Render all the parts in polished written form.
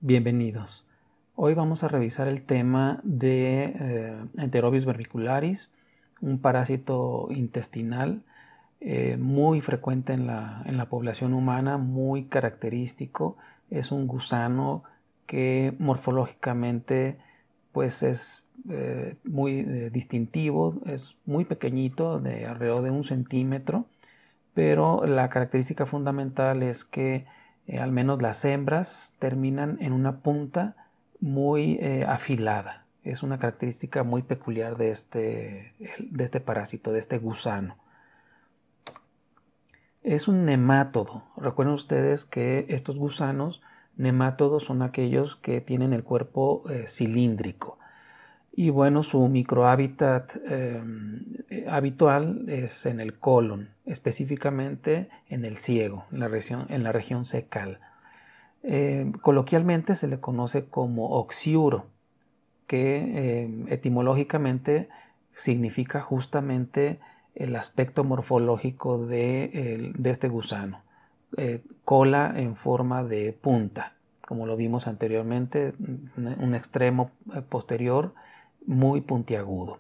Bienvenidos. Hoy vamos a revisar el tema de Enterobius verbicularis, un parásito intestinal muy frecuente en la población humana, muy característico. Es un gusano que morfológicamente pues es muy distintivo, es muy pequeñito, de alrededor de 1 centímetro, pero la característica fundamental es que al menos las hembras terminan en una punta muy afilada. Es una característica muy peculiar de este parásito, de este gusano. Es un nemátodo. Recuerden ustedes que estos gusanos nemátodos son aquellos que tienen el cuerpo cilíndrico. Y bueno, su microhábitat habitual es en el colon, específicamente en el ciego, en la región cecal. Coloquialmente se le conoce como oxiuro, que etimológicamente significa justamente el aspecto morfológico de este gusano. Cola en forma de punta, como lo vimos anteriormente, un extremo posterior muy puntiagudo.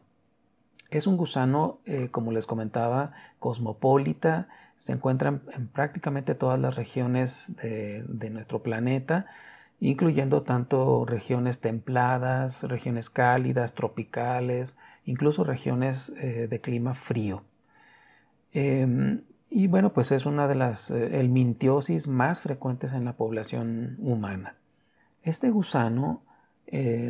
Es un gusano, como les comentaba, cosmopolita, se encuentra en prácticamente todas las regiones de nuestro planeta, incluyendo tanto regiones templadas, regiones cálidas, tropicales, incluso regiones de clima frío. Y bueno, pues es una de las helmintiosis más frecuentes en la población humana. Este gusano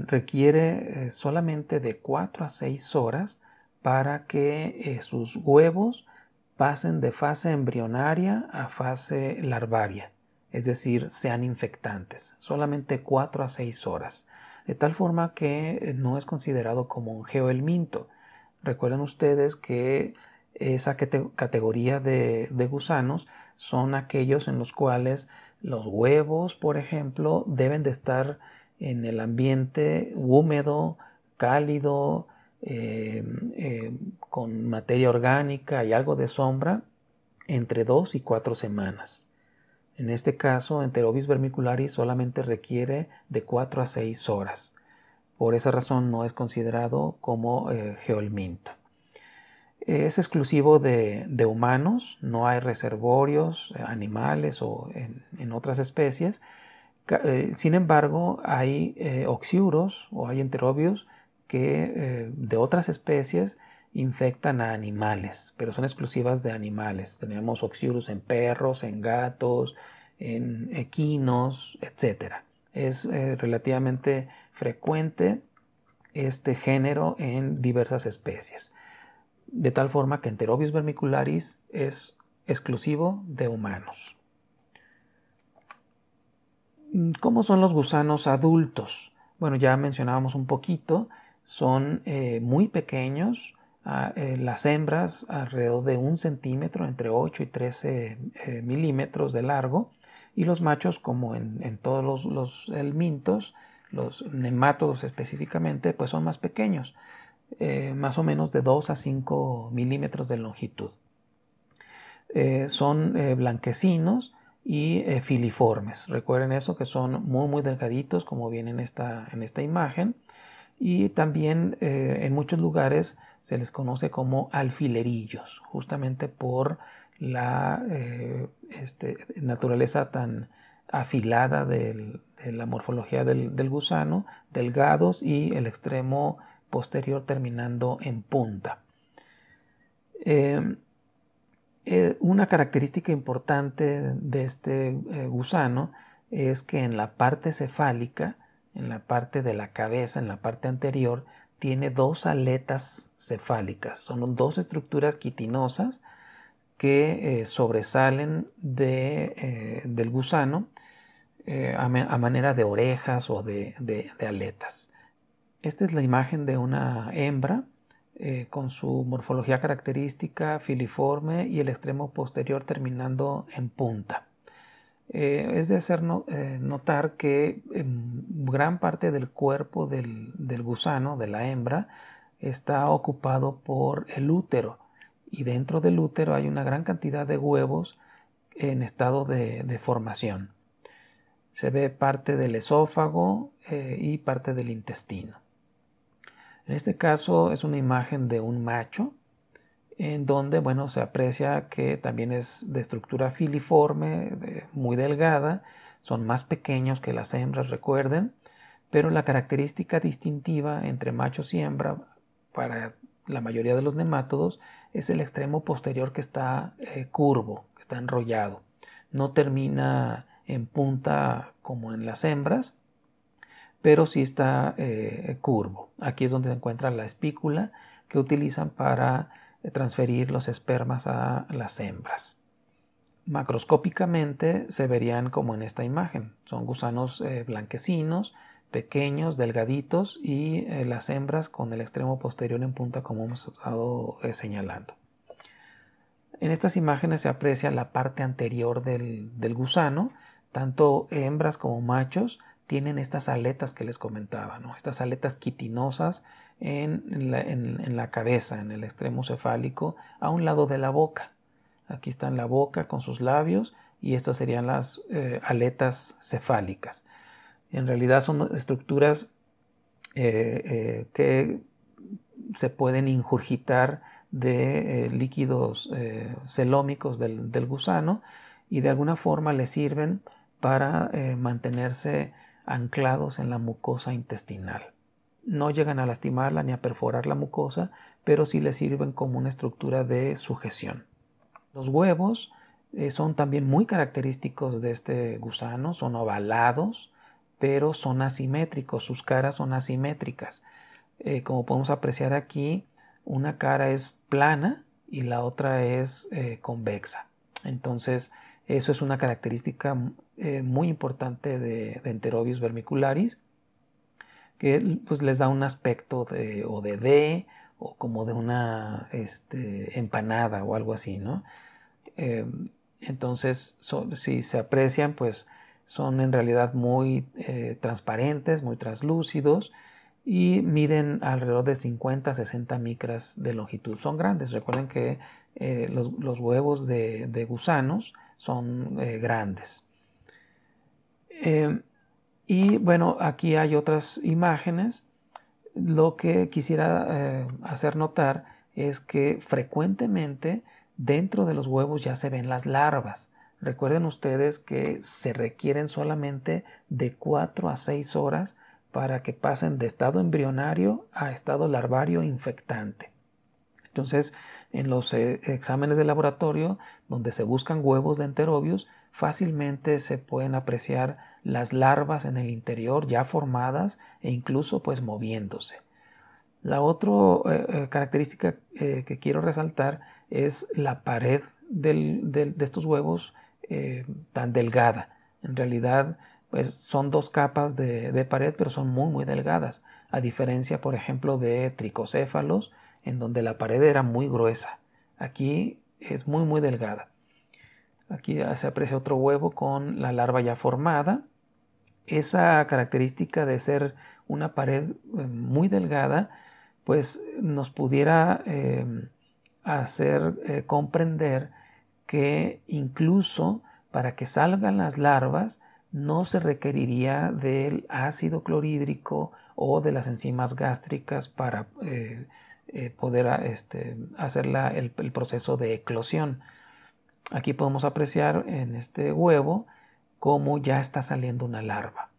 requiere solamente de 4 a 6 horas para que sus huevos pasen de fase embrionaria a fase larvaria, es decir, sean infectantes. Solamente 4 a 6 horas. De tal forma que no es considerado como un geohelminto. Recuerden ustedes que esa categoría de gusanos son aquellos en los cuales los huevos, por ejemplo, deben de estar en el ambiente húmedo, cálido, con materia orgánica y algo de sombra entre 2 y 4 semanas. En este caso, Enterobius vermicularis solamente requiere de 4 a 6 horas. Por esa razón no es considerado como geohelminto. Es exclusivo de humanos, no hay reservorios animales o en otras especies. Sin embargo, hay oxiuros o hay enterobios que de otras especies infectan a animales, pero son exclusivas de animales. Tenemos oxiurus en perros, en gatos, en equinos, etc. Es relativamente frecuente este género en diversas especies, de tal forma que Enterobius vermicularis es exclusivo de humanos. ¿Cómo son los gusanos adultos? Bueno, ya mencionábamos un poquito, son muy pequeños, las hembras alrededor de 1 centímetro, entre 8 y 13 milímetros de largo, y los machos, como en todos los helmintos, los nemátodos específicamente, pues son más pequeños, más o menos de 2 a 5 milímetros de longitud. Son blanquecinos y filiformes. Recuerden eso, que son muy delgaditos, como viene en esta imagen. Y también en muchos lugares se les conoce como alfilerillos, justamente por la naturaleza tan afilada de la morfología del gusano, delgados y el extremo posterior terminando en punta. Una característica importante de este gusano es que en la parte cefálica, en la parte de la cabeza, en la parte anterior, tiene 2 aletas cefálicas. Son 2 estructuras quitinosas que sobresalen del gusano a manera de orejas o de aletas. Esta es la imagen de una hembra con su morfología característica filiforme y el extremo posterior terminando en punta. Es de hacer notar que gran parte del cuerpo del gusano, de la hembra, está ocupado por el útero, y dentro del útero hay una gran cantidad de huevos en estado de formación. Se ve parte del esófago y parte del intestino. En este caso es una imagen de un macho en donde, bueno, se aprecia que también es de estructura filiforme, muy delgada, son más pequeños que las hembras, recuerden, pero la característica distintiva entre machos y hembra para la mayoría de los nemátodos es el extremo posterior que está curvo, que está enrollado. No termina en punta como en las hembras, pero sí está curvo. Aquí es donde se encuentra la espícula que utilizan para transferir los espermas a las hembras. Macroscópicamente se verían como en esta imagen. Son gusanos blanquecinos, pequeños, delgaditos y las hembras con el extremo posterior en punta como hemos estado señalando. En estas imágenes se aprecia la parte anterior del gusano. Tanto hembras como machos tienen estas aletas que les comentaba, ¿no? Estas aletas quitinosas en la cabeza, en el extremo cefálico, a un lado de la boca. Aquí está la boca con sus labios y estas serían las aletas cefálicas. En realidad son estructuras que se pueden ingurgitar de líquidos celómicos del gusano y de alguna forma le sirven para mantenerse anclados en la mucosa intestinal. No llegan a lastimarla ni a perforar la mucosa, pero sí le sirven como una estructura de sujeción. Los huevos son también muy característicos de este gusano, son ovalados, pero son asimétricos, sus caras son asimétricas. Como podemos apreciar aquí, una cara es plana y la otra es convexa. Entonces, eso es una característica muy importante de Enterobius vermicularis, que pues, les da un aspecto de D o como de una empanada o algo así, ¿no? Entonces, si se aprecian, pues son en realidad muy transparentes, muy translúcidos y miden alrededor de 50 a 60 micras de longitud. Son grandes. Recuerden que los huevos de gusanos son grandes. Y bueno, aquí hay otras imágenes. Lo que quisiera hacer notar es que frecuentemente dentro de los huevos ya se ven las larvas. Recuerden ustedes que se requieren solamente de 4 a 6 horas para que pasen de estado embrionario a estado larvario infectante. Entonces, en los exámenes de laboratorio, donde se buscan huevos de Enterobius, fácilmente se pueden apreciar las larvas en el interior ya formadas e incluso pues moviéndose. La otra característica que quiero resaltar es la pared de estos huevos tan delgada. En realidad pues son dos capas de pared, pero son muy delgadas, a diferencia por ejemplo de tricocéfalos, en donde la pared era muy gruesa. Aquí es muy delgada. Aquí se aprecia otro huevo con la larva ya formada. Esa característica de ser una pared muy delgada, pues nos pudiera hacer comprender que incluso para que salgan las larvas no se requeriría del ácido clorhídrico o de las enzimas gástricas para poder hacer el proceso de eclosión. Aquí podemos apreciar en este huevo cómo ya está saliendo una larva.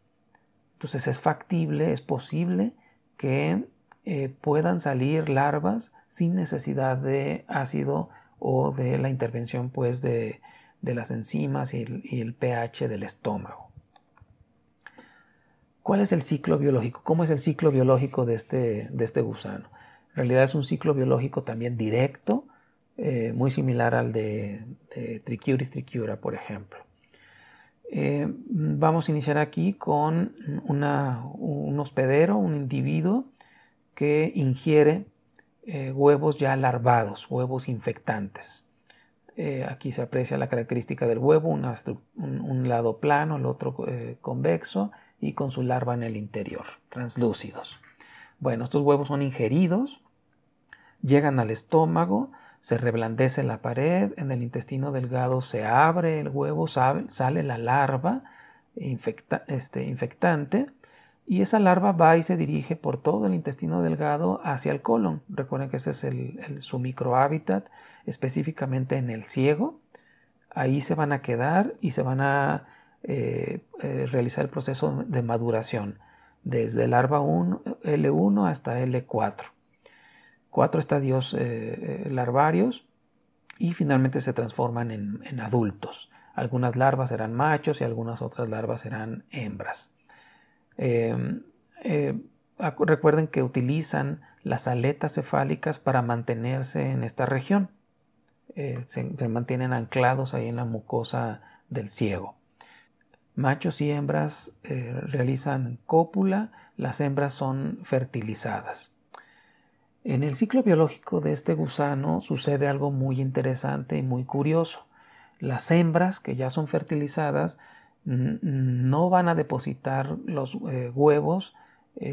Entonces es factible, es posible que puedan salir larvas sin necesidad de ácido o de la intervención pues, de las enzimas y el pH del estómago. ¿Cuál es el ciclo biológico? ¿Cómo es el ciclo biológico de este gusano? En realidad es un ciclo biológico también directo, muy similar al de Trichiuris trichiura, por ejemplo. Vamos a iniciar aquí con un hospedero, un individuo que ingiere huevos ya larvados, huevos infectantes. Aquí se aprecia la característica del huevo, un lado plano, el otro convexo y con su larva en el interior, translúcidos. Bueno, estos huevos son ingeridos, llegan al estómago, se reblandece la pared, en el intestino delgado se abre el huevo, sale la larva, infectante, y esa larva va y se dirige por todo el intestino delgado hacia el colon. Recuerden que ese es su microhábitat, específicamente en el ciego. Ahí se van a quedar y se van a realizar el proceso de maduración, desde larva L1 hasta L4. 4 estadios larvarios, y finalmente se transforman en adultos. Algunas larvas serán machos y algunas otras larvas serán hembras. Recuerden que utilizan las aletas cefálicas para mantenerse en esta región. Se mantienen anclados ahí en la mucosa del ciego. Machos y hembras realizan cópula, las hembras son fertilizadas. En el ciclo biológico de este gusano sucede algo muy interesante y muy curioso. Las hembras que ya son fertilizadas no van a depositar los huevos,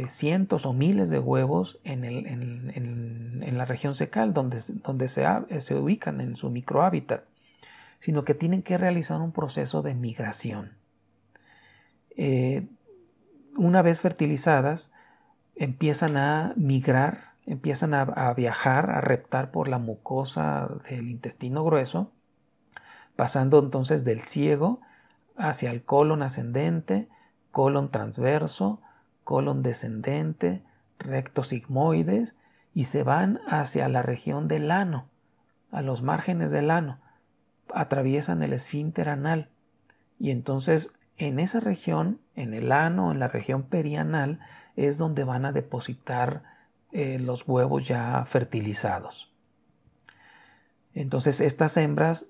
cientos o miles de huevos en la región fecal donde se ubican en su microhábitat, sino que tienen que realizar un proceso de migración. Una vez fertilizadas, empiezan a migrar, empiezan a viajar, a reptar por la mucosa del intestino grueso, pasando entonces del ciego hacia el colon ascendente, colon transverso, colon descendente, recto sigmoides, y se van hacia la región del ano, a los márgenes del ano, atraviesan el esfínter anal, y entonces en esa región, en el ano, en la región perianal, es donde van a depositar los huevos ya fertilizados. Entonces estas hembras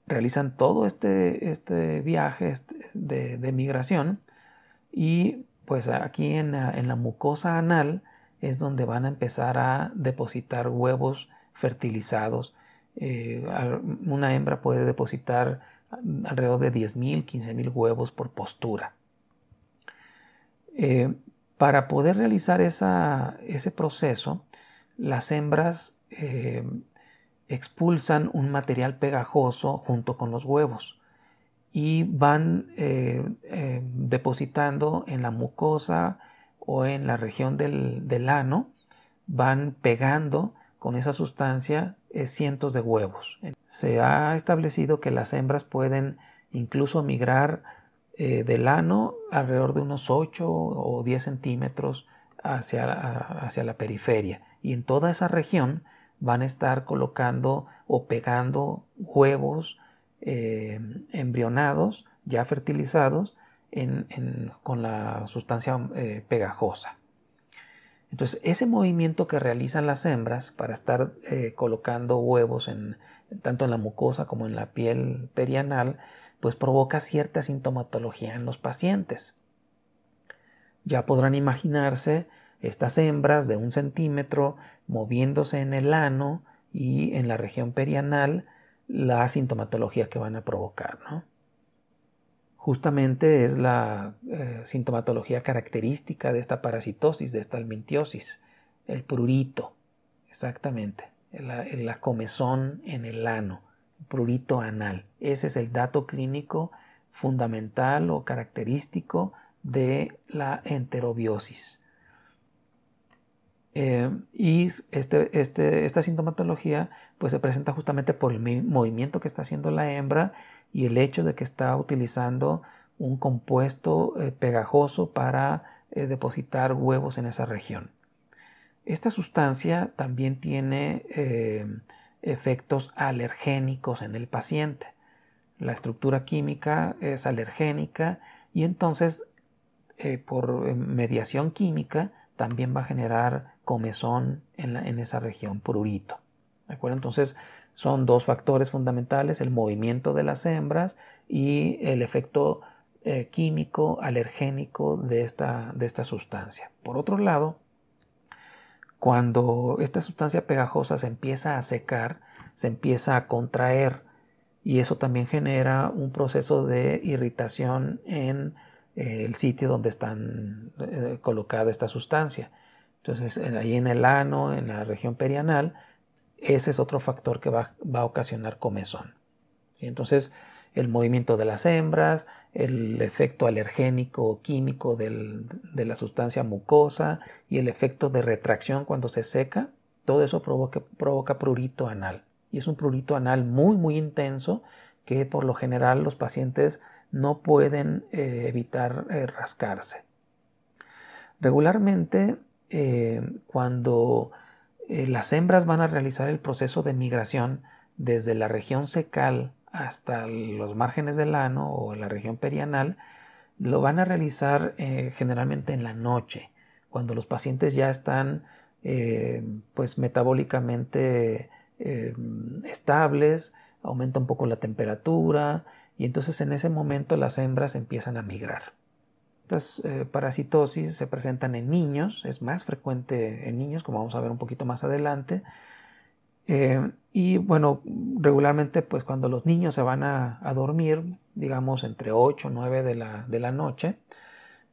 realizan todo este viaje de migración, y pues aquí en la mucosa anal es donde van a empezar a depositar huevos fertilizados. Una hembra puede depositar alrededor de 10,000, 15,000 huevos por postura. Para poder realizar ese proceso, las hembras expulsan un material pegajoso junto con los huevos y van depositando en la mucosa o en la región del ano, van pegando con esa sustancia cientos de huevos. Se ha establecido que las hembras pueden incluso migrar del ano alrededor de unos 8 o 10 centímetros hacia la periferia, y en toda esa región van a estar colocando o pegando huevos embrionados, ya fertilizados, con la sustancia pegajosa. Entonces, ese movimiento que realizan las hembras para estar colocando huevos tanto en la mucosa como en la piel perianal, pues provoca cierta sintomatología en los pacientes. Ya podrán imaginarse estas hembras de 1 centímetro moviéndose en el ano y en la región perianal, la sintomatología que van a provocar, ¿no? Justamente es la sintomatología característica de esta parasitosis, de esta helmintiosis, el prurito, exactamente, la comezón en el ano, prurito anal. Ese es el dato clínico fundamental o característico de la enterobiosis. Y esta sintomatología pues se presenta justamente por el movimiento que está haciendo la hembra y el hecho de que está utilizando un compuesto pegajoso para depositar huevos en esa región. Esta sustancia también tiene efectos alergénicos en el paciente. La estructura química es alergénica y entonces por mediación química también va a generar comezón en esa región, prurito. ¿De acuerdo? Entonces son dos factores fundamentales: el movimiento de las hembras y el efecto químico alergénico de esta sustancia. Por otro lado, cuando esta sustancia pegajosa se empieza a secar, se empieza a contraer, y eso también genera un proceso de irritación en el sitio donde están colocada esta sustancia. Entonces, ahí en el ano, en la región perianal, ese es otro factor que va a ocasionar comezón. Entonces, el movimiento de las hembras, el efecto alergénico o químico de la sustancia mucosa y el efecto de retracción cuando se seca, todo eso provoca prurito anal. Y es un prurito anal muy, muy intenso que por lo general los pacientes no pueden evitar rascarse. Regularmente, cuando las hembras van a realizar el proceso de migración desde la región cecal hasta los márgenes del ano o la región perianal, lo van a realizar generalmente en la noche, cuando los pacientes ya están pues metabólicamente estables, aumenta un poco la temperatura y entonces en ese momento las hembras empiezan a migrar. Estas parasitosis se presentan en niños, es más frecuente en niños, como vamos a ver un poquito más adelante. Y bueno, regularmente pues cuando los niños se van a dormir, digamos entre 8 o 9 de la noche,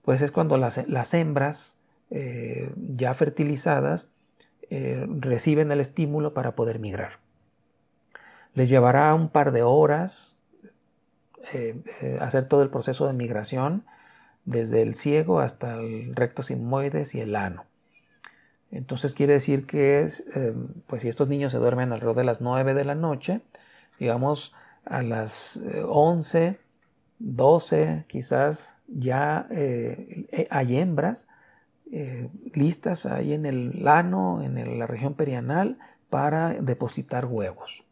pues es cuando las hembras ya fertilizadas reciben el estímulo para poder migrar. Les llevará un par de horas hacer todo el proceso de migración desde el ciego hasta el recto sigmoides y el ano. Entonces quiere decir que pues si estos niños se duermen alrededor de las 9 de la noche, digamos a las 11, 12 quizás ya hay hembras listas ahí en el ano, en la región perianal para depositar huevos.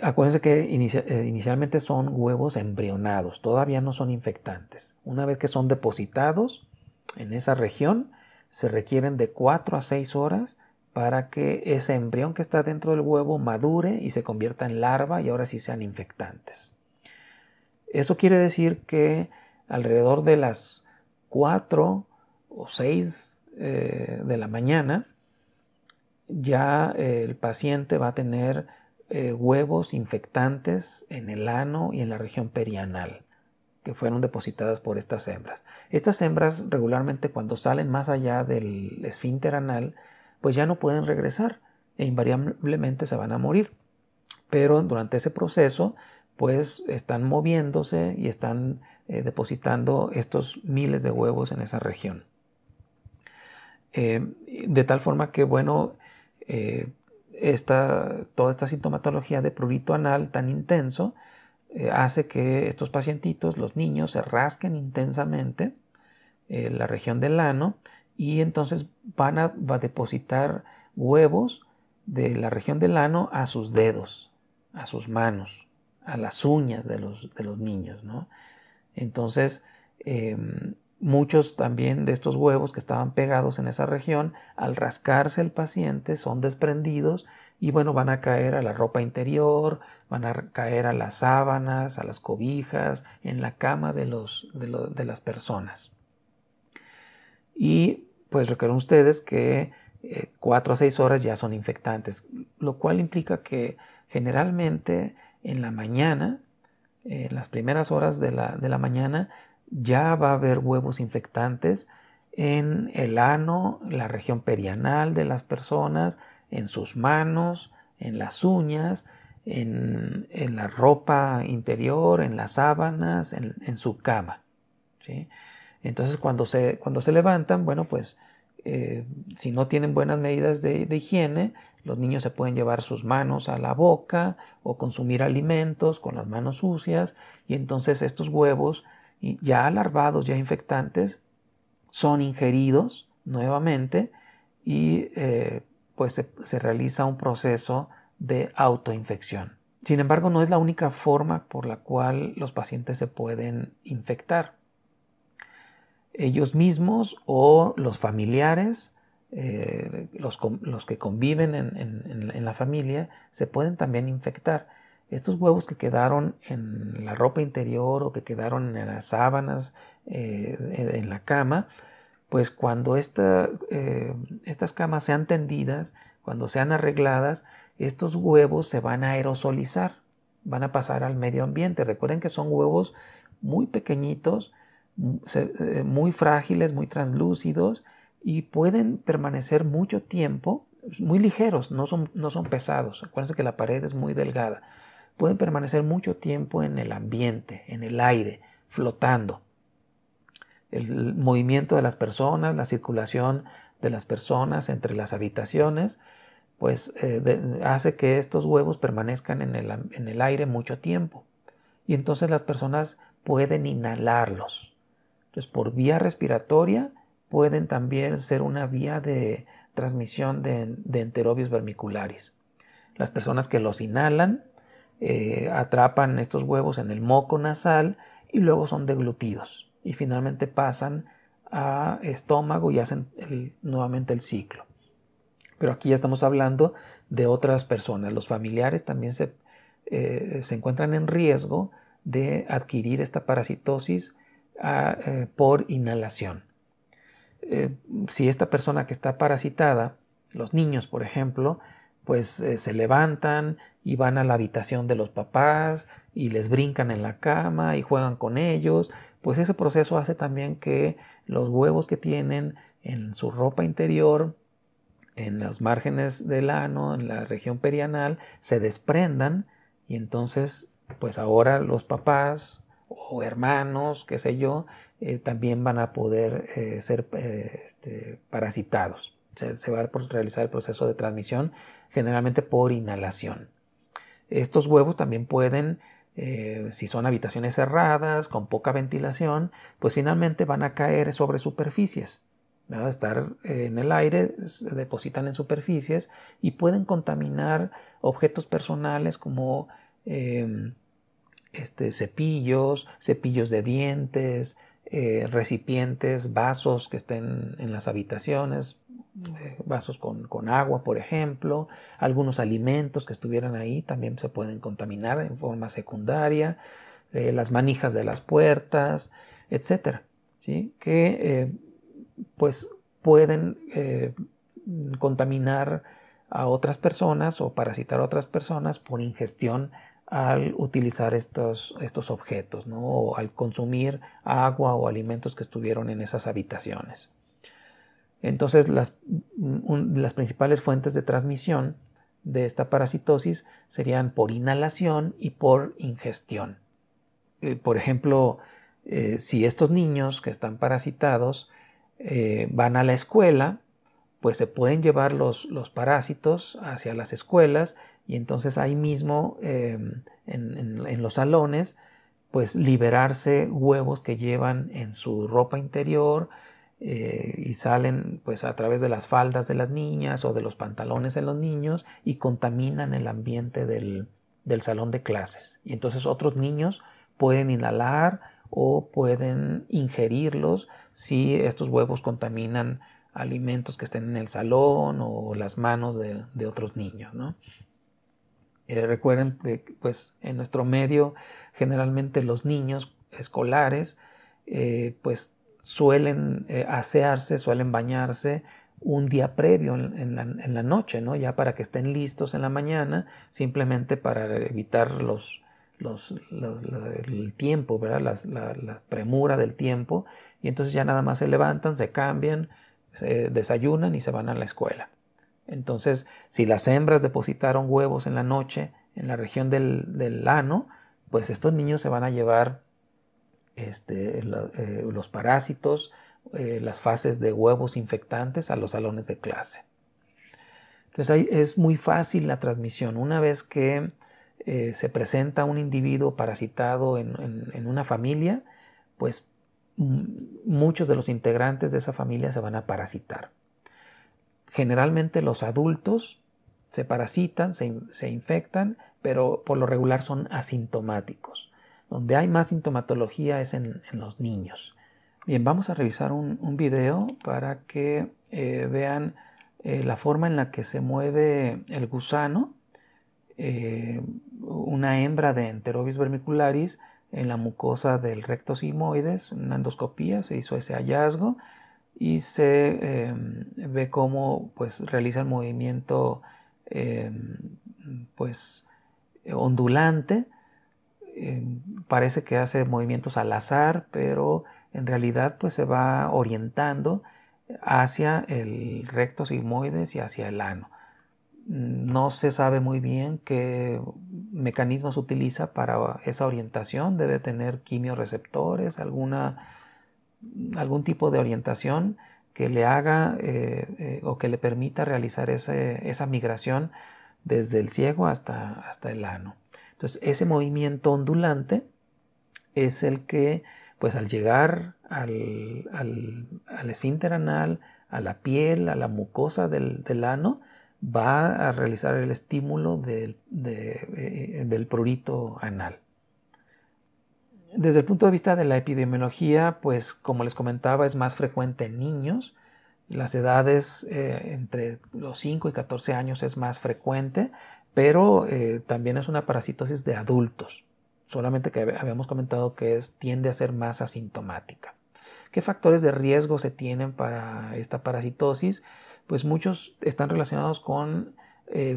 Acuérdense que inicialmente son huevos embrionados, todavía no son infectantes. Una vez que son depositados en esa región, se requieren de 4 a 6 horas para que ese embrión que está dentro del huevo madure y se convierta en larva y ahora sí sean infectantes. Eso quiere decir que alrededor de las 4 o 6 de la mañana ya el paciente va a tener huevos infectantes en el ano y en la región perianal que fueron depositadas por estas hembras. Estas hembras regularmente cuando salen más allá del esfínter anal pues ya no pueden regresar e invariablemente se van a morir. Pero durante ese proceso pues están moviéndose y están depositando estos miles de huevos en esa región. De tal forma que bueno, toda esta sintomatología de prurito anal tan intenso hace que estos pacientitos, los niños, se rasquen intensamente la región del ano y entonces van a depositar huevos de la región del ano a sus dedos, a sus manos, a las uñas de los niños, ¿no? Entonces, muchos también de estos huevos que estaban pegados en esa región, al rascarse el paciente, son desprendidos y bueno, van a caer a la ropa interior, van a caer a las sábanas, a las cobijas, en la cama de las personas. Y pues recuerden ustedes que 4 a 6 horas ya son infectantes, lo cual implica que generalmente en la mañana, en las primeras horas de la mañana, ya va a haber huevos infectantes en el ano, la región perianal de las personas, en sus manos, en las uñas, en la ropa interior, en las sábanas, en su cama, ¿sí? Entonces cuando se levantan, bueno pues si no tienen buenas medidas de higiene, los niños se pueden llevar sus manos a la boca o consumir alimentos con las manos sucias y entonces estos huevos ya larvados, ya infectantes, son ingeridos nuevamente y pues se realiza un proceso de autoinfección. Sin embargo, no es la única forma por la cual los pacientes se pueden infectar. Ellos mismos o los familiares, los que conviven en la familia, se pueden también infectar. Estos huevos que quedaron en la ropa interior o que quedaron en las sábanas, en la cama, pues cuando estas camas sean tendidas, cuando sean arregladas, estos huevos se van a aerosolizar, van a pasar al medio ambiente. Recuerden que son huevos muy pequeñitos, muy frágiles, muy translúcidos y pueden permanecer mucho tiempo, muy ligeros, no son pesados. Acuérdense que la pared es muy delgada. pueden permanecer mucho tiempo en el ambiente, en el aire, flotando. El movimiento de las personas, la circulación de las personas entre las habitaciones, pues hace que estos huevos permanezcan en el aire mucho tiempo. Y entonces las personas pueden inhalarlos. Entonces, por vía respiratoria pueden también ser una vía de transmisión de enterobius vermicularis. Las personas que los inhalan atrapan estos huevos en el moco nasal y luego son deglutidos y finalmente pasan a estómago y hacen nuevamente el ciclo. Pero aquí ya estamos hablando de otras personas. Los familiares también se encuentran en riesgo de adquirir esta parasitosis por inhalación. Si esta persona que está parasitada, los niños por ejemplo, pues se levantan y van a la habitación de los papás y les brincan en la cama y juegan con ellos, pues ese proceso hace también que los huevos que tienen en su ropa interior, en los márgenes del ano, en la región perianal, se desprendan y entonces pues ahora los papás o hermanos, qué sé yo, también van a poder ser parasitados. Se va a realizar el proceso de transmisión generalmente por inhalación. Estos huevos también pueden, si son habitaciones cerradas, con poca ventilación, pues finalmente van a caer sobre superficies. ¿Verdad? Estar en el aire, se depositan en superficies y pueden contaminar objetos personales como cepillos de dientes, recipientes, vasos que estén en las habitaciones, vasos con agua, por ejemplo, algunos alimentos que estuvieran ahí también se pueden contaminar en forma secundaria, las manijas de las puertas, etcétera, ¿sí? Que pues pueden contaminar a otras personas o parasitar a otras personas por ingestión al utilizar estos objetos, ¿no? O al consumir agua o alimentos que estuvieron en esas habitaciones. Entonces las principales fuentes de transmisión de esta parasitosis serían por inhalación y por ingestión. Por ejemplo, si estos niños que están parasitados van a la escuela, pues se pueden llevar los parásitos hacia las escuelas y entonces ahí mismo en los salones pues liberarse huevos que llevan en su ropa interior y salen pues a través de las faldas de las niñas o de los pantalones de los niños y contaminan el ambiente del salón de clases. Y entonces otros niños pueden inhalar o pueden ingerirlos si estos huevos contaminan alimentos que estén en el salón o las manos de otros niños, ¿no? Recuerden que pues, en nuestro medio generalmente los niños escolares pues suelen asearse, suelen bañarse un día previo en la noche, ¿no? Ya para que estén listos en la mañana, simplemente para evitar el tiempo, ¿verdad? La premura del tiempo, y entonces ya nada más se levantan, se cambian, se desayunan y se van a la escuela. Entonces, si las hembras depositaron huevos en la noche en la región del ano, pues estos niños se van a llevar los parásitos, las fases de huevos infectantes a los salones de clase. Entonces ahí es muy fácil la transmisión. Una vez que se presenta un individuo parasitado en una familia, pues muchos de los integrantes de esa familia se van a parasitar. Generalmente los adultos se parasitan, se infectan, pero por lo regular son asintomáticos. Donde hay más sintomatología es en los niños. Bien, vamos a revisar un video para que vean la forma en la que se mueve el gusano, una hembra de Enterobius vermicularis en la mucosa del recto sigmoides. En una endoscopía se hizo ese hallazgo y se ve cómo pues, realiza el movimiento pues, ondulante. Parece que hace movimientos al azar, pero en realidad pues, se va orientando hacia el recto sigmoides y hacia el ano. No se sabe muy bien qué mecanismos utiliza para esa orientación. Debe tener quimioreceptores, algún tipo de orientación que le haga o que le permita realizar esa migración desde el ciego hasta el ano. Entonces, ese movimiento ondulante es el que, pues al llegar al esfínter anal, a la piel, a la mucosa del ano, va a realizar el estímulo del prurito anal. Desde el punto de vista de la epidemiología, pues como les comentaba, es más frecuente en niños. Las edades entre los 5 y 14 años es más frecuente, pero también es una parasitosis de adultos. Solamente que habíamos comentado que tiende a ser más asintomática. ¿Qué factores de riesgo se tienen para esta parasitosis? Pues muchos están relacionados con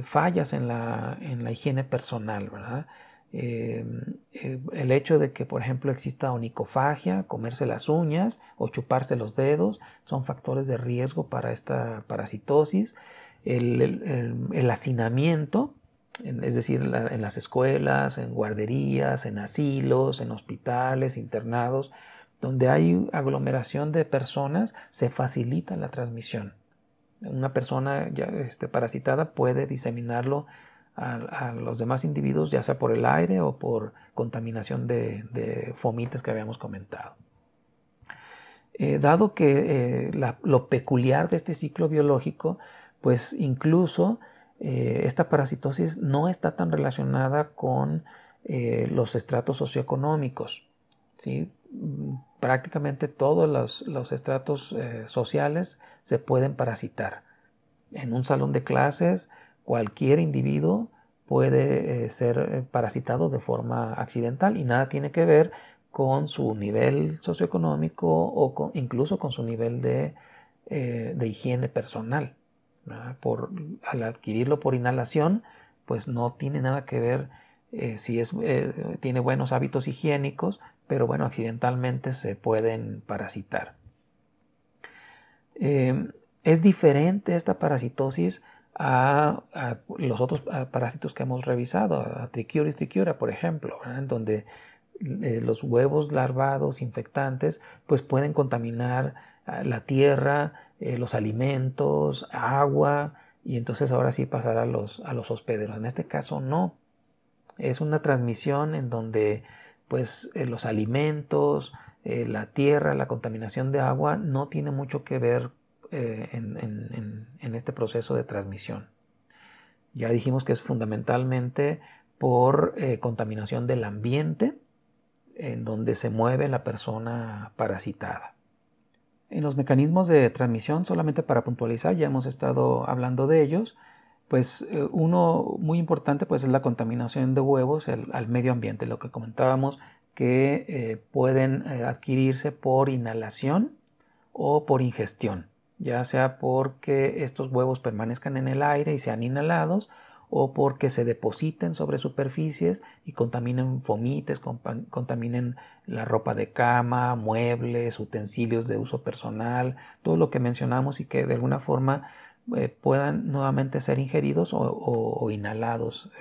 fallas en la higiene personal, ¿verdad? El hecho de que, por ejemplo, exista onicofagia, comerse las uñas o chuparse los dedos, son factores de riesgo para esta parasitosis. El hacinamiento, es decir, en las escuelas, en guarderías, en asilos, en hospitales, internados, donde hay aglomeración de personas, se facilita la transmisión. Una persona ya parasitada puede diseminarlo a los demás individuos, ya sea por el aire o por contaminación de fomites que habíamos comentado. Dado que lo peculiar de este ciclo biológico, pues incluso esta parasitosis no está tan relacionada con los estratos socioeconómicos, ¿sí? Prácticamente todos los estratos sociales se pueden parasitar. En un salón de clases, cualquier individuo puede ser parasitado de forma accidental y nada tiene que ver con su nivel socioeconómico o incluso con su nivel de higiene personal. Al adquirirlo por inhalación, pues no tiene nada que ver si tiene buenos hábitos higiénicos, pero bueno, accidentalmente se pueden parasitar. Es diferente esta parasitosis a los otros parásitos que hemos revisado, a Trichuris trichiura, por ejemplo, en donde los huevos larvados infectantes pues pueden contaminar la tierra, los alimentos, agua, y entonces ahora sí pasar a los hospederos. En este caso no. Es una transmisión en donde pues los alimentos, la tierra, la contaminación de agua no tiene mucho que ver en este proceso de transmisión. Ya dijimos que es fundamentalmente por contaminación del ambiente en donde se mueve la persona parasitada. En los mecanismos de transmisión, solamente para puntualizar, ya hemos estado hablando de ellos, pues uno muy importante pues es la contaminación de huevos al medio ambiente, lo que comentábamos que pueden adquirirse por inhalación o por ingestión, ya sea porque estos huevos permanezcan en el aire y sean inhalados o porque se depositen sobre superficies y contaminen fomites, contaminen la ropa de cama, muebles, utensilios de uso personal, todo lo que mencionamos y que de alguna forma puedan nuevamente ser ingeridos o inhalados,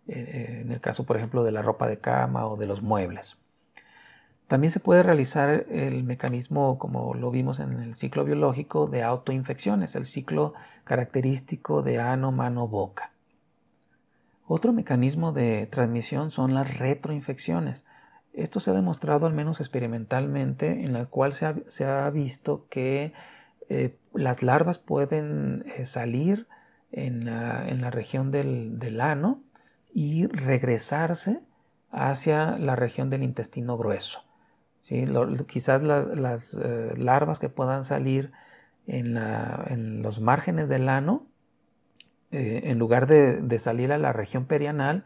en el caso por ejemplo de la ropa de cama o de los muebles. También se puede realizar el mecanismo, como lo vimos en el ciclo biológico, de autoinfecciones, el ciclo característico de ano, mano, boca. Otro mecanismo de transmisión son las retroinfecciones. Esto se ha demostrado, al menos experimentalmente, en la cual se ha visto que las larvas pueden salir en la región del ano y regresarse hacia la región del intestino grueso. ¿Sí? Quizás las larvas que puedan salir en los márgenes del ano, en lugar de salir a la región perianal,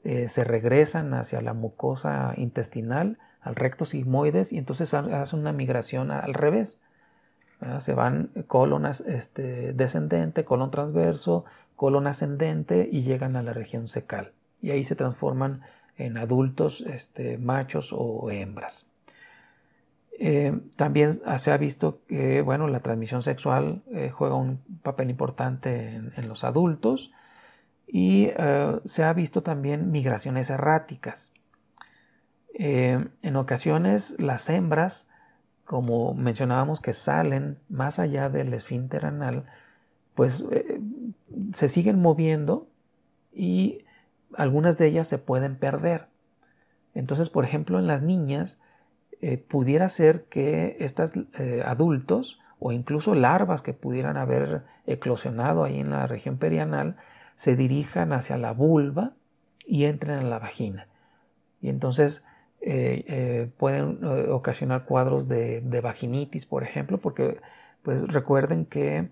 se regresan hacia la mucosa intestinal, al recto sigmoides, y entonces hacen una migración al revés. Se van colon descendente, colon transverso, colon ascendente y llegan a la región cecal. Y ahí se transforman en adultos machos o hembras. También se ha visto que bueno, la transmisión sexual juega un papel importante en los adultos y se ha visto también migraciones erráticas. En ocasiones las hembras, como mencionábamos, que salen más allá del esfínter anal, pues se siguen moviendo y algunas de ellas se pueden perder. Entonces, por ejemplo, en las niñas pudiera ser que estos adultos o incluso larvas que pudieran haber eclosionado ahí en la región perianal se dirijan hacia la vulva y entren en la vagina. Y entonces pueden ocasionar cuadros de vaginitis, por ejemplo, porque pues recuerden que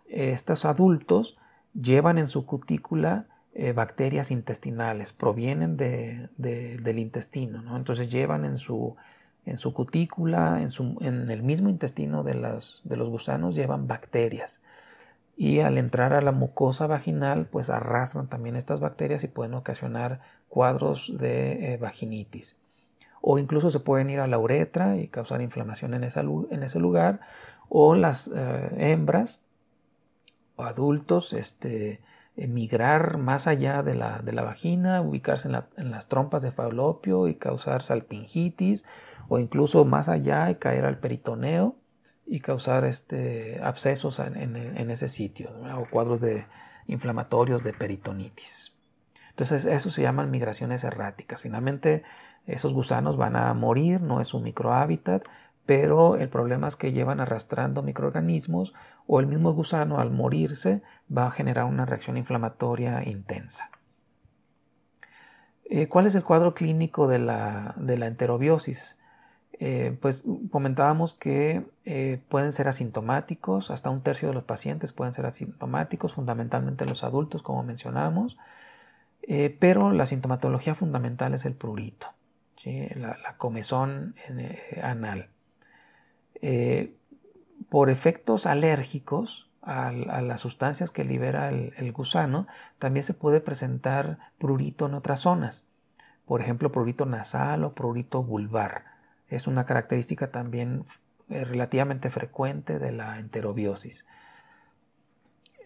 estos adultos llevan en su cutícula bacterias intestinales, provienen del intestino, ¿no? Entonces llevan en su cutícula, en el mismo intestino de los gusanos, llevan bacterias. Y al entrar a la mucosa vaginal, pues arrastran también estas bacterias y pueden ocasionar cuadros de vaginitis. O incluso se pueden ir a la uretra y causar inflamación en ese lugar. O las hembras o adultos migrar más allá de la vagina, ubicarse en las trompas de falopio y causar salpingitis, o incluso más allá y caer al peritoneo y causar abscesos en ese sitio, ¿no? O cuadros inflamatorios de peritonitis. Entonces, eso se llaman migraciones erráticas. Finalmente, esos gusanos van a morir, no es un microhábitat, pero el problema es que llevan arrastrando microorganismos o el mismo gusano al morirse va a generar una reacción inflamatoria intensa. ¿Cuál es el cuadro clínico de la enterobiosis? Pues comentábamos que pueden ser asintomáticos, hasta un tercio de los pacientes pueden ser asintomáticos, fundamentalmente los adultos, como mencionamos, pero la sintomatología fundamental es el prurito, ¿sí? La comezón anal. Por efectos alérgicos a las sustancias que libera el gusano, también se puede presentar prurito en otras zonas, por ejemplo prurito nasal o prurito vulvar. Es una característica también relativamente frecuente de la enterobiosis.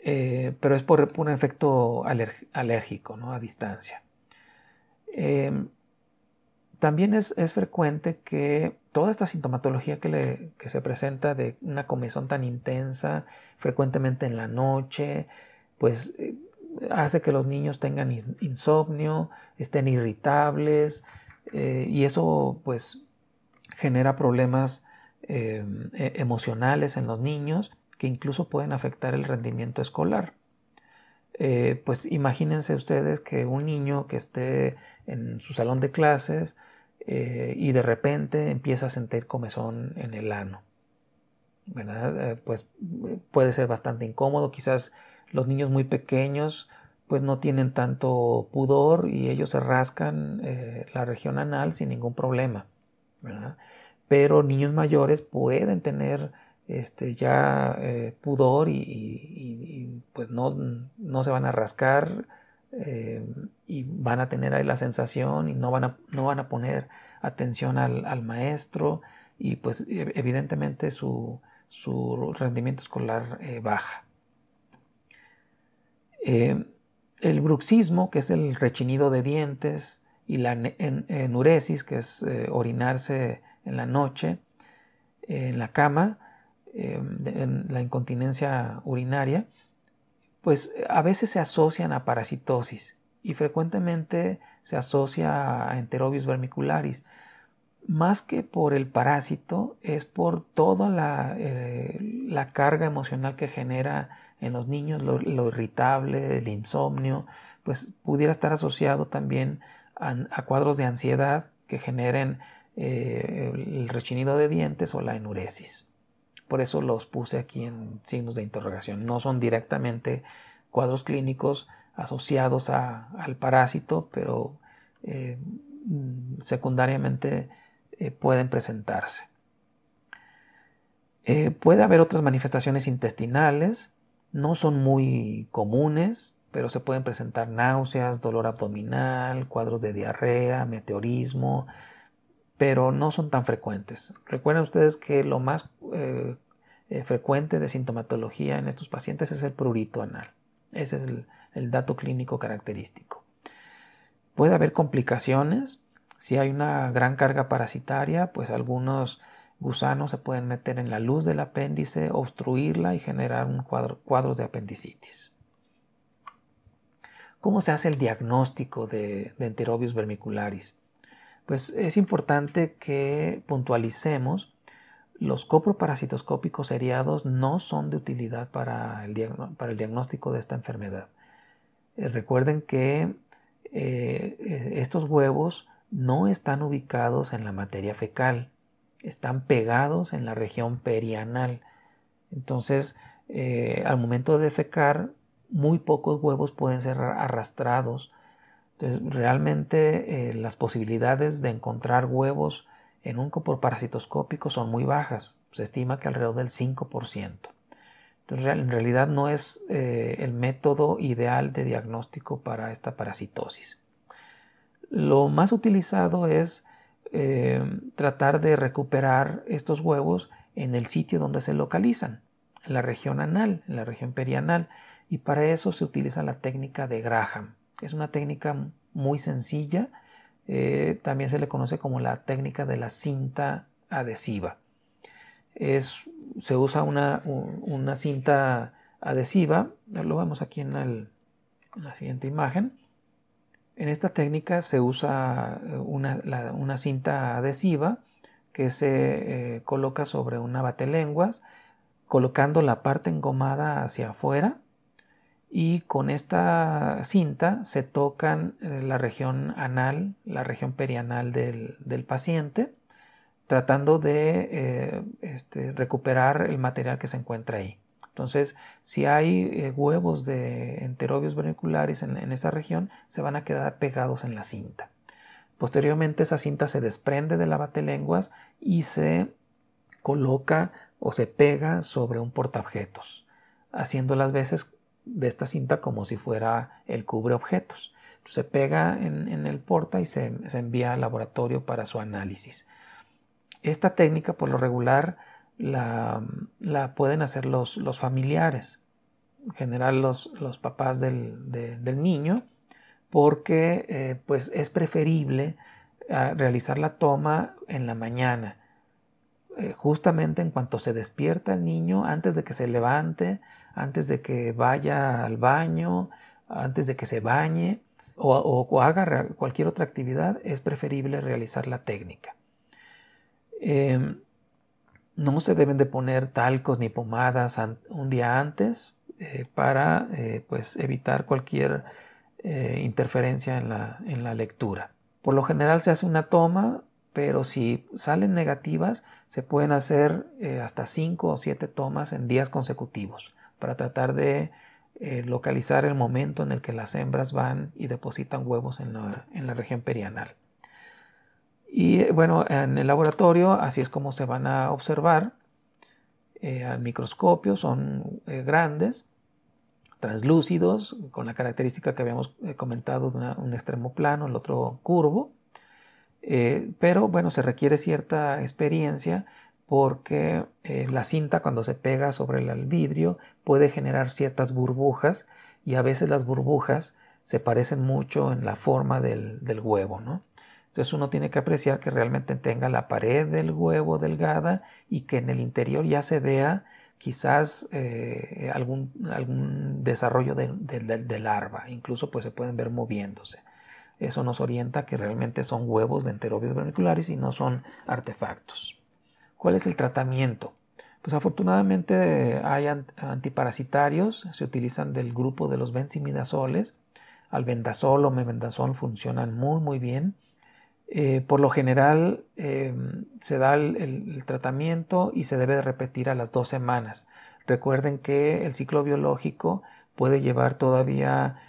Pero es por un efecto alérgico, ¿no? A distancia. También es frecuente que toda esta sintomatología que se presenta de una comezón tan intensa, frecuentemente en la noche, pues hace que los niños tengan insomnio, estén irritables, y eso pues genera problemas emocionales en los niños que incluso pueden afectar el rendimiento escolar. Pues imagínense ustedes que un niño que esté en su salón de clases y de repente empieza a sentir comezón en el ano, ¿verdad? Pues puede ser bastante incómodo. Quizás los niños muy pequeños pues no tienen tanto pudor y ellos se rascan la región anal sin ningún problema, ¿verdad? Pero niños mayores pueden tener ya pudor y pues no se van a rascar y van a tener ahí la sensación y no van a poner atención al maestro y pues evidentemente su rendimiento escolar baja. El bruxismo, que es el rechinido de dientes, y la enuresis, que es orinarse en la noche, en la cama, en la incontinencia urinaria, pues a veces se asocian a parasitosis y frecuentemente se asocia a Enterobius vermicularis. Más que por el parásito, es por toda la carga emocional que genera en los niños, lo irritable, el insomnio, pues pudiera estar asociado también a cuadros de ansiedad que generen el rechinido de dientes o la enuresis. Por eso los puse aquí en signos de interrogación. No son directamente cuadros clínicos asociados al parásito, pero secundariamente pueden presentarse. Puede haber otras manifestaciones intestinales, no son muy comunes, pero se pueden presentar náuseas, dolor abdominal, cuadros de diarrea, meteorismo, pero no son tan frecuentes. Recuerden ustedes que lo más frecuente de sintomatología en estos pacientes es el prurito anal. Ese es el dato clínico característico. Puede haber complicaciones. Si hay una gran carga parasitaria, pues algunos gusanos se pueden meter en la luz del apéndice, obstruirla y generar cuadros de apendicitis. ¿Cómo se hace el diagnóstico de Enterobius vermicularis? Pues es importante que puntualicemos. Los coproparasitoscópicos seriados no son de utilidad para el diagnóstico de esta enfermedad. Recuerden que estos huevos no están ubicados en la materia fecal, están pegados en la región perianal. Entonces, al momento de defecar, muy pocos huevos pueden ser arrastrados. Entonces, realmente las posibilidades de encontrar huevos en un coproparasitoscópico son muy bajas. Se estima que alrededor del 5%. Entonces, en realidad no es el método ideal de diagnóstico para esta parasitosis. Lo más utilizado es tratar de recuperar estos huevos en el sitio donde se localizan, en la región anal, en la región perianal, y para eso se utiliza la técnica de Graham. Es una técnica muy sencilla, también se le conoce como la técnica de la cinta adhesiva. Se usa una cinta adhesiva, lo vemos aquí en la siguiente imagen. En esta técnica se usa una cinta adhesiva que se coloca sobre una batelenguas, colocando la parte engomada hacia afuera, y con esta cinta se tocan la región anal, la región perianal del paciente, tratando de recuperar el material que se encuentra ahí. Entonces, si hay huevos de Enterobius vermicularis en esta región, se van a quedar pegados en la cinta. Posteriormente, esa cinta se desprende de la batelenguas y se coloca o se pega sobre un portaobjetos, haciendo las veces de esta cinta como si fuera el cubreobjetos. Se pega en el porta y se envía al laboratorio para su análisis. Esta técnica, por lo regular, la pueden hacer los familiares, en general los papás del niño, porque pues es preferible realizar la toma en la mañana, justamente en cuanto se despierta el niño, antes de que se levante, antes de que vaya al baño, antes de que se bañe o haga cualquier otra actividad, es preferible realizar la técnica. No se deben de poner talcos ni pomadas un día antes para pues evitar cualquier interferencia en la lectura. Por lo general se hace una toma, pero si salen negativas se pueden hacer hasta 5 o 7 tomas en días consecutivos para tratar de localizar el momento en el que las hembras van y depositan huevos en la región perianal. Y bueno, en el laboratorio así es como se van a observar al microscopio. Son grandes, translúcidos, con la característica que habíamos comentado de un extremo plano, el otro curvo. Pero bueno, se requiere cierta experiencia porque la cinta, cuando se pega sobre el vidrio, puede generar ciertas burbujas, y a veces las burbujas se parecen mucho en la forma del huevo, ¿no? Entonces uno tiene que apreciar que realmente tenga la pared del huevo delgada y que en el interior ya se vea quizás algún desarrollo de larva. Incluso pues se pueden ver moviéndose. Eso nos orienta que realmente son huevos de Enterobius vermicularis y no son artefactos. ¿Cuál es el tratamiento? Pues afortunadamente hay antiparasitarios, se utilizan del grupo de los benzimidazoles. Albendazol o mebendazol funcionan muy bien. Por lo general se da el tratamiento y se debe de repetir a las 2 semanas. Recuerden que el ciclo biológico puede llevar todavía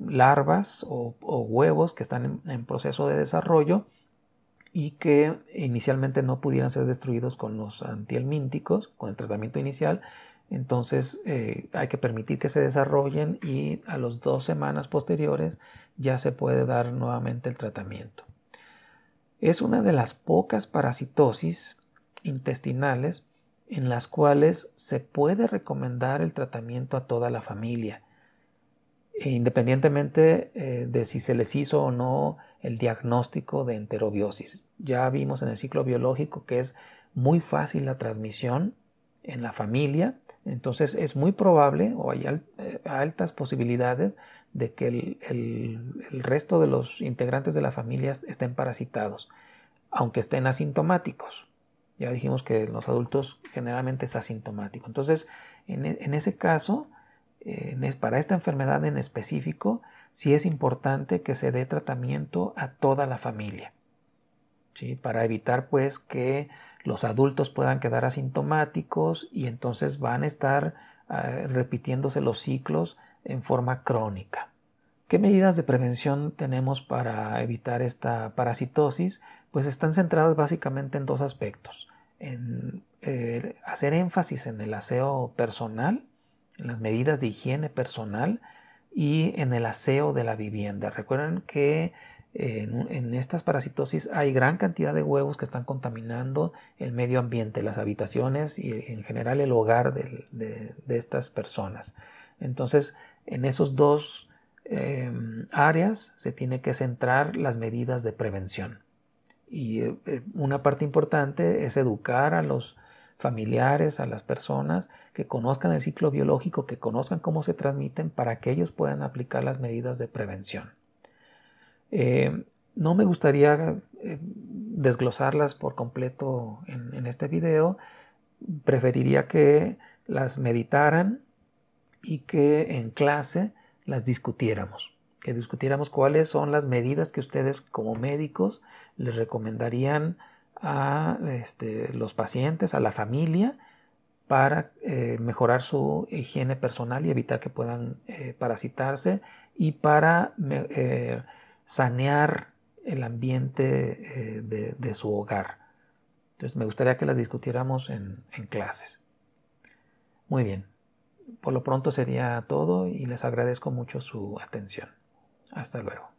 larvas o huevos que están en proceso de desarrollo y que inicialmente no pudieran ser destruidos con los antihelmínticos, con el tratamiento inicial. Entonces hay que permitir que se desarrollen y a las 2 semanas posteriores ya se puede dar nuevamente el tratamiento. Es una de las pocas parasitosis intestinales en las cuales se puede recomendar el tratamiento a toda la familia, independientemente de si se les hizo o no el diagnóstico de enterobiosis. Ya vimos en el ciclo biológico que es muy fácil la transmisión en la familia, entonces es muy probable o hay altas posibilidades de que el resto de los integrantes de la familia estén parasitados, aunque estén asintomáticos. Ya dijimos que en los adultos generalmente es asintomático. Entonces, en ese caso, para esta enfermedad en específico, sí es importante que se dé tratamiento a toda la familia, ¿sí? Para evitar pues que los adultos puedan quedar asintomáticos y entonces van a estar repitiéndose los ciclos en forma crónica. ¿Qué medidas de prevención tenemos para evitar esta parasitosis? Pues están centradas básicamente en dos aspectos. En hacer énfasis en el aseo personal, en las medidas de higiene personal y en el aseo de la vivienda. Recuerden que en estas parasitosis hay gran cantidad de huevos que están contaminando el medio ambiente, las habitaciones y en general el hogar de estas personas. Entonces, en esos dos áreas se tiene que centrar las medidas de prevención. Y una parte importante es educar a los familiares, a las personas que conozcan el ciclo biológico, que conozcan cómo se transmiten para que ellos puedan aplicar las medidas de prevención. No me gustaría desglosarlas por completo en este video. Preferiría que las meditaran y que en clase las discutiéramos. Que discutiéramos cuáles son las medidas que ustedes como médicos les recomendarían a los pacientes, a la familia, para mejorar su higiene personal y evitar que puedan parasitarse y para sanear el ambiente de su hogar. Entonces me gustaría que las discutiéramos en clases. Muy bien. Por lo pronto sería todo y les agradezco mucho su atención. Hasta luego.